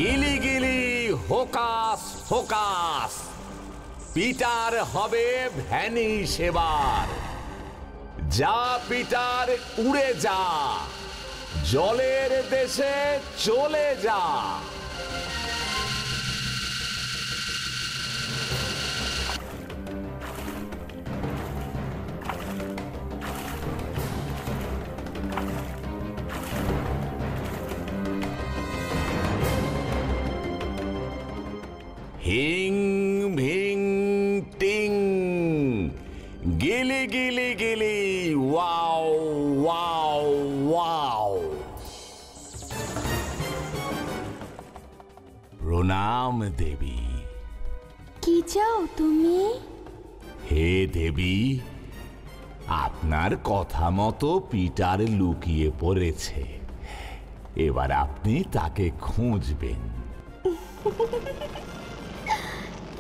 গিলি গিলি হোকাস focus, Peter হবে ভ্যানিশ এবার। যা পিটার উড়ে যা, জলের দেশে চলে যা। হিং ভিং টিং, গিলি গিলি গিলি ওয়াও ওয়াও ওয়াও। প্রণাম দেবী। কি চাও তুমি? হে দেবী, আপনার কথা মতো পিটার লুকিয়ে পড়েছে, এবার আপনি তাকে খুঁজবেন।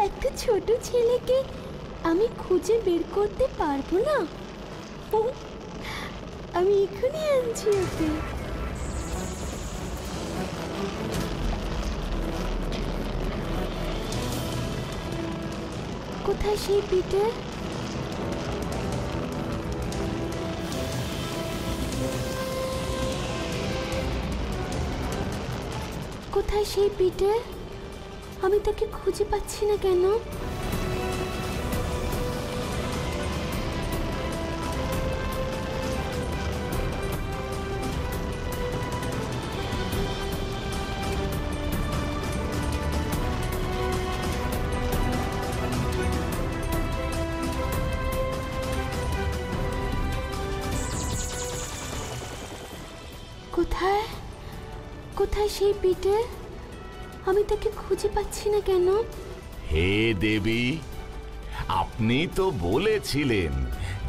একটা ছোট ছেলেকে আমি খুঁজে বের করতে পারবো না? আমি এখনই আনছি ওকে। কোথায় সেই পিটার? কোথায় সেই পিটার? আমি তাকে খুঁজে পাচ্ছি না কেন? কোথায় কোথায় সেই পিটার? আমি তাকে খুঁজে পাচ্ছি না কেন? হে দেবী, আপনি তো বলেছিলেন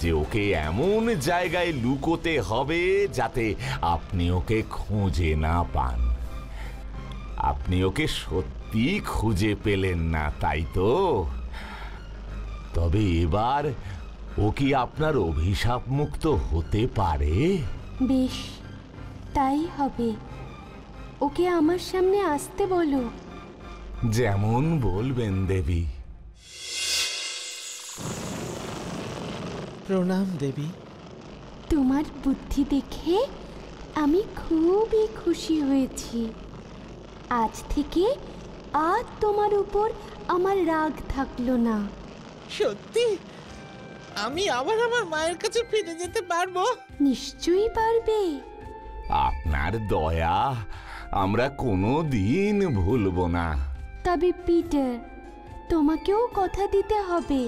যে ওকে এমন জায়গায় লুকোতে হবে যাতে আপনি ওকে খুঁজে না পান। আপনি ওকে সত্যি খুঁজে পেলেন না, তাই তো? তবে এবার ও কি আপনার অভিশাপ মুক্ত হতে পারে? বেশ, তাই হবে। ওকে আমার সামনে আসতে বলো। যেমন বলবেন দেবী। প্রণাম দেবী। তোমার বুদ্ধি দেখে আমি খুবই খুশি হয়েছি। আজ থেকে আর তোমার উপর আমার রাগ থাকলো না। সত্যি আমি আবার আমার মায়ের কাছে ফিরে যেতে পারবো? নিশ্চয়ই পারবে। আপনার দয়া আমরা কোনো দিন ভুলব না। তবে পিটার, তোমাকেও কথা দিতে হবে,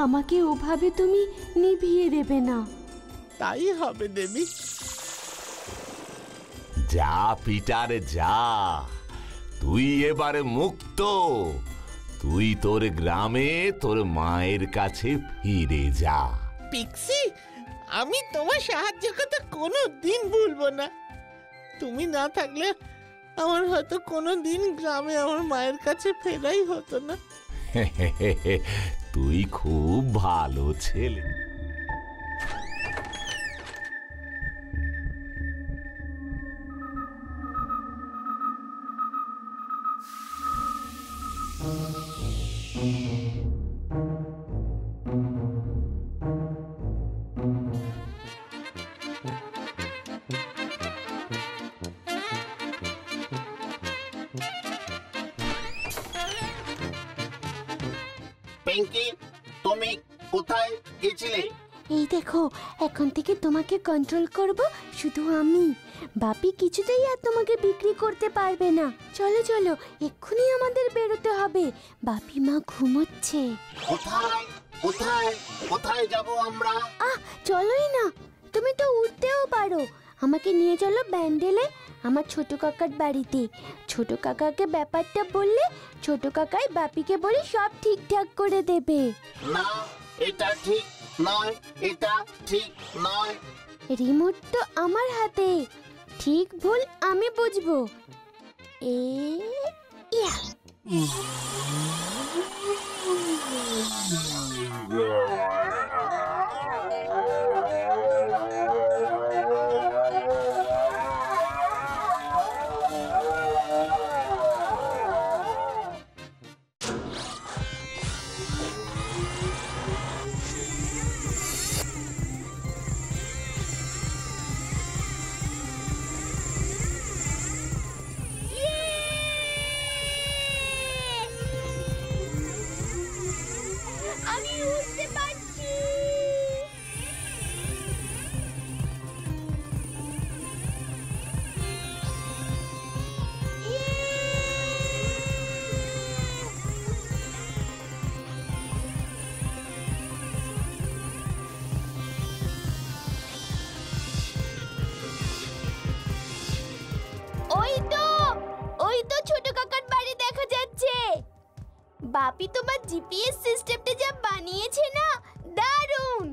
আমাকে ওভাবে তুমি নিভিয়ে দেবে না। তাই হবে দেবী। যা পিটার যা, তুই এবারে মুক্ত। তুই তোর গ্রামে তোর মায়ের কাছে ফিরে যা। পিক্সি, আমি তোমার সাহায্যের কথা কোনো দিন ভুলবো না। তুমি না থাকলে আমার হয়তো কোনো দিন গ্রামে আমার মায়ের কাছে ফেরাই হতো না। তুই খুব ভালো ছেলে। পিঙ্কি, তুমি কোথায় গেছিলে? এই দেখো, এখন থেকে তোমাকে কন্ট্রোল করব শুধু আমি। বাপি কিছুতেই আর তোমাকে বিক্রি করতে পারবে না। চলো চলো, এক্ষুনি আমাদের বেরোতে হবে। বাপি মা ঘুমোচ্ছে। কোথায় কোথায় কোথায় যাব আমরা? চলোই না, তুমি তো উঠতেও পারো। আমাকে নিয়ে চলো ব্যান্ডেলে, আমার ছোট কাকার বাড়িতে। ছোট কাকাকে ব্যাপারটা বললে ছোট কাকাই বাপিকে বলে সব ঠিকঠাক করে দেবে। না, এটা ঠিক নয়, এটা ঠিক নয়। রিমোট তো আমার হাতে, ঠিক ভুল আমি বুঝবো। ইয়া ওই তো ছোট কাকার বাড়ি দেখা যাচ্ছে। বাপি তোমার জিপিএস সিস্টেমটা যা বানিয়েছে না, দারুণ।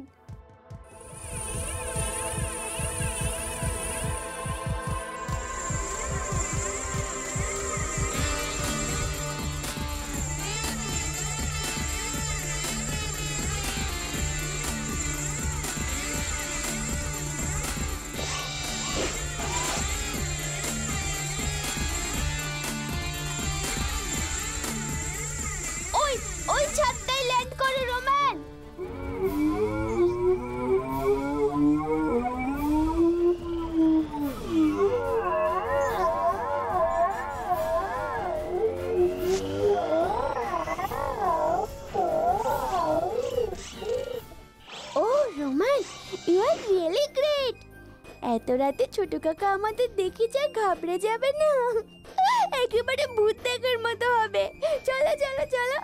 ওই ছাদটায় ল্যান্ড করে রোমান। ও Roman, you are really great. এত রাতে ছোট কাকা আমাদের দেখে যা ঘাবড়ে যাবে না, একেবারে ভূত দেখার মতো হবে। চলো চলো চলো।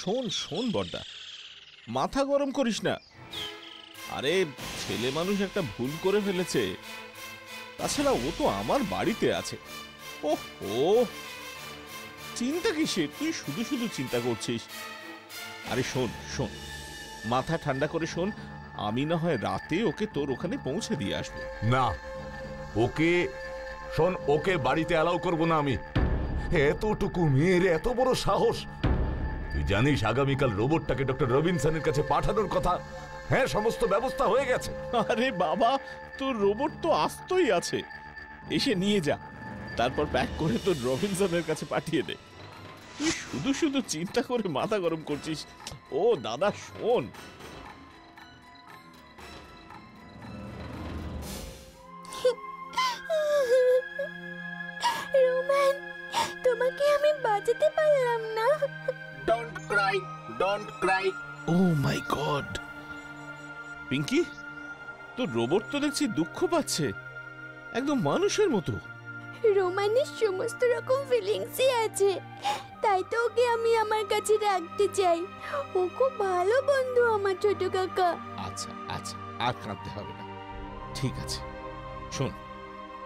শোন শোন বড়দা, মাথা গরম করিস না। আরে ছেলে মানুষ একটা ভুল করে ফেলেছে, তাছাড়া ও তো আমার বাড়িতে আছে। ওহো, চিন্তা কিসের? তুই শুধু শুধু চিন্তা করছিস। আরে শোন শোন, মাথা ঠান্ডা করে শোন, আমি না হয় রাতে ওকে তোর ওখানে পৌঁছে দিয়ে আসবো। না, ওকে বাড়িতে অ্যালাউ করবো না আমি। এতটুকু মেয়ের এত বড় সাহস! তুই জানিস আগামীকাল রোবটটাকে ডক্টর রবিনসনের কাছে পাঠানোর কথা। হ্যাঁ, সমস্ত ব্যবস্থা হয়ে গেছে। আরে বাবা, তোর রোবট তো আস্তই আছে, এসে নিয়ে যা, তারপর প্যাক করে তোর রবিনসনের কাছে পাঠিয়ে দে। তুই শুধু শুধু চিন্তা করে মাথা গরম করছিস। ও দাদা শোন, রোমান, তোমাকে আমি বাঁচাতে পারলাম না। Don't cry, don't cry. Oh my God, Pinky, তোর রোবট তো দেখছি দুঃখ পাচ্ছে, একদম মানুষের মতো। রোমানের সমস্ত রকম ফিলিংসই আছে, তাই তো ওকে আমি আমার কাছে রাখতে চাই। ও খুব ভালো বন্ধু আমার ছোট কাকা। আচ্ছা আচ্ছা, আর কাঁদতে হবে না, ঠিক আছে। শোন,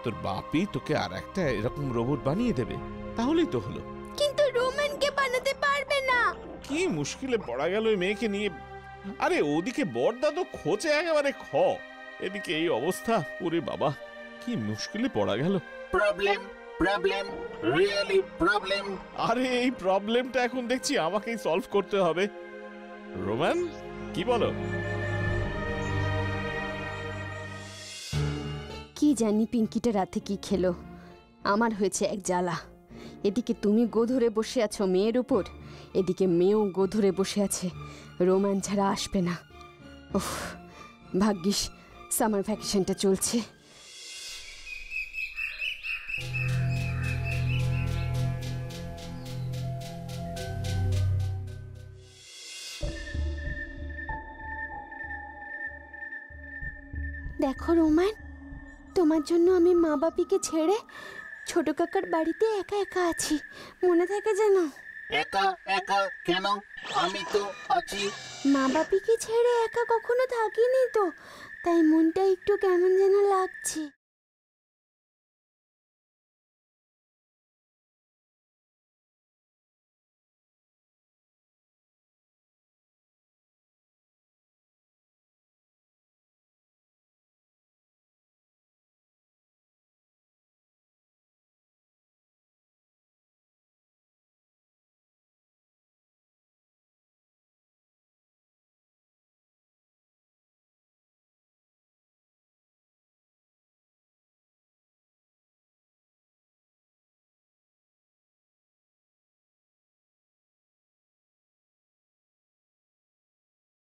তোর বাপি তোকে আর একটা এরকম রোবট বানিয়ে দেবে, তাহলেই তো হলো। কিন্তু রোমানকে বানাতে পারবে না। কি মুশকিলে পড়া গেল ওই মেয়েকে নিয়ে। আরে ওদিকে বড়দা তো খোঁচে একেবারে এদিকে এই অবস্থা। ওরে বাবা, কি মুশকিলে পড়া গেল। Problem, problem, really problem. আরে এই প্রবলেমটা এখন দেখছি আমাকেই সলভ করতে হবে। রোমান, কি বলো? কি জানি পিঙ্কিটা রাতে কি খেলো, আমার হয়েছে এক জ্বালা। এদিকে তুমি গো ধরে বসে আছো মেয়ের উপর, এদিকে মেয়েও গো ধরে বসে আছে, রোমান ছাড়া আসবে না। উফ, ভাগ্যিস সামার ভ্যাকেশনটা চলছে। দেখো রোমান, তোমার জন্য আমি মা বাপিকে ছেড়ে ছোট কাকার বাড়িতে একা একা আছি, মনে থাকে যেন। একা একা কেন? আমি তো আছি। মা বাপিকে ছেড়ে একা কখনো থাকিনি তো, তাই মনটা একটু কেমন যেন লাগছে।